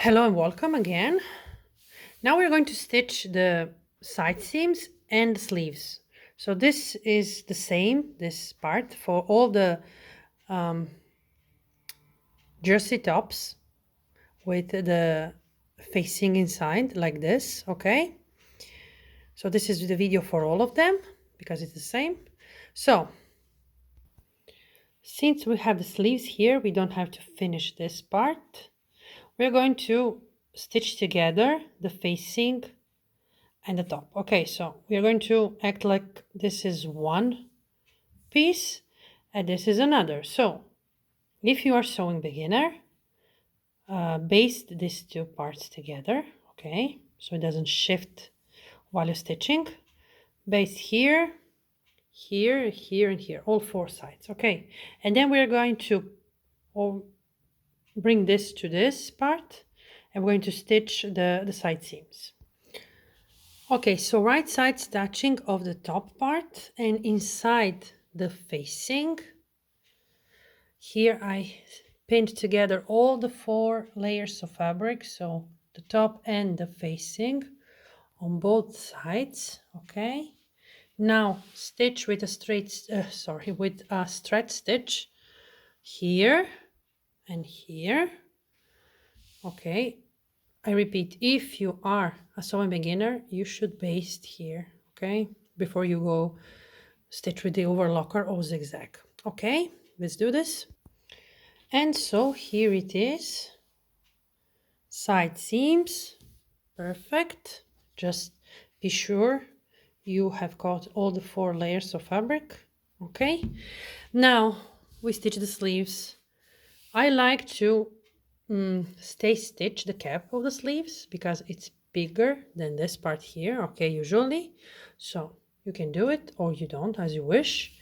Hello and welcome again. Now we're going to stitch the side seams and the sleeves. So this is the same, this part, for all the jersey tops with the facing inside like this, okay? So this is the video for all of them because it's the same. So since we have the sleeves here, we don't have to finish this part. We're going to stitch together the facing and the top. Okay, so we are going to act like this is one piece and this is another. So if you are sewing beginner, baste these two parts together, okay, so it doesn't shift while you're stitching. Baste here, here, here, and here, all four sides, okay. And then we're going to bring this to this part and we're going to stitch the side seams. Okay, so right side stitching of the top part and inside the facing. Here I pinned together all the four layers of fabric, so the top and the facing on both sides, okay? Now stitch with a with a stretch stitch here and here, okay? I repeat, if you are a sewing beginner, you should baste here, okay? Before you go stitch with the overlocker or zigzag. Okay, let's do this. And so here it is. Side seams, perfect. Just be sure you have got all the four layers of fabric, okay? Now we stitch the sleeves. I like to stay stitch the cap of the sleeves because it's bigger than this part here, okay, usually. So you can do it or you don't, as you wish.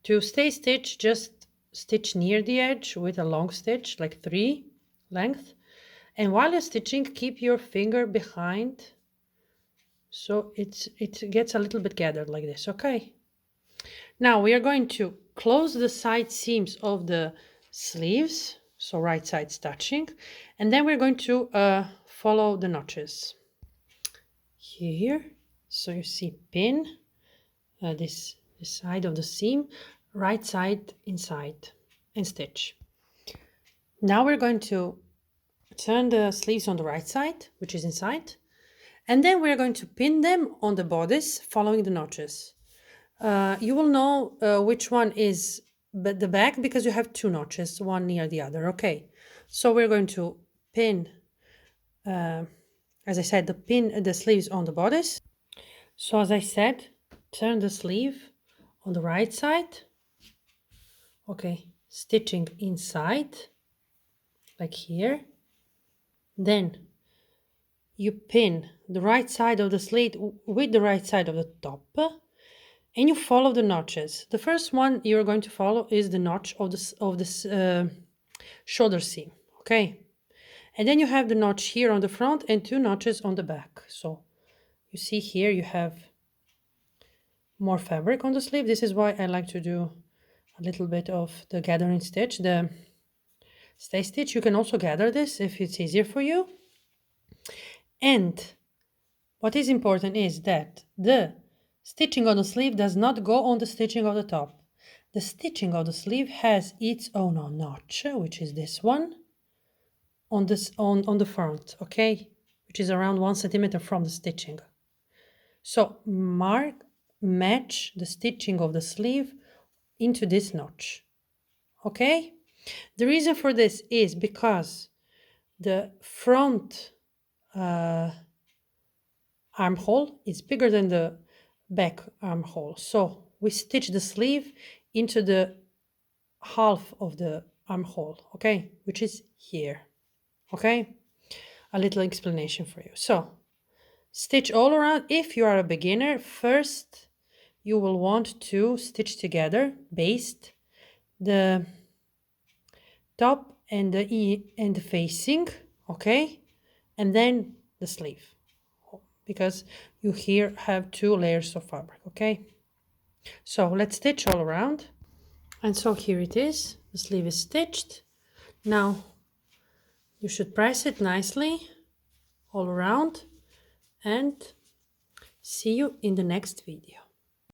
To stay stitch, just stitch near the edge with a long stitch, like 3 length. And while you're stitching, keep your finger behind so it gets a little bit gathered like this, okay? Now we are going to close the side seams of the sleeves, so right side stitching, and then we're going to follow the notches here. So you see pin this side of the seam, right side inside, and stitch. Now we're going to turn the sleeves on the right side, which is inside, and then we're going to pin them on the bodice following the notches. You will know which one is the back because you have 2 notches, one near the other. Okay, so we're going to pin, as I said, pin the sleeves on the bodice. So as I said, turn the sleeve on the right side. Okay, stitching inside, like here. Then you pin the right side of the sleeve with the right side of the top. And you follow the notches. The first one you're going to follow is the notch of this shoulder seam, okay? And then you have the notch here on the front and 2 notches on the back. So you see here you have more fabric on the sleeve. This is why I like to do a little bit of the gathering stitch, the stay stitch. You can also gather this if it's easier for you. And what is important is that the stitching on the sleeve does not go on the stitching of the top. The stitching of the sleeve has its own notch, which is this one, on the front, okay, which is around 1 centimeter from the stitching. So match the stitching of the sleeve into this notch, okay. The reason for this is because the front armhole is bigger than the back armhole. So we stitch the sleeve into the half of the armhole, okay, which is here, okay. A little explanation for you. So stitch all around. If you are a beginner, first you will want to stitch together, baste the top and the facing, okay, and then the sleeve, because you here have 2 layers of fabric, okay. So let's stitch all around. And so here it is, the sleeve is stitched. Now You should press it nicely all around, and see you in the next video.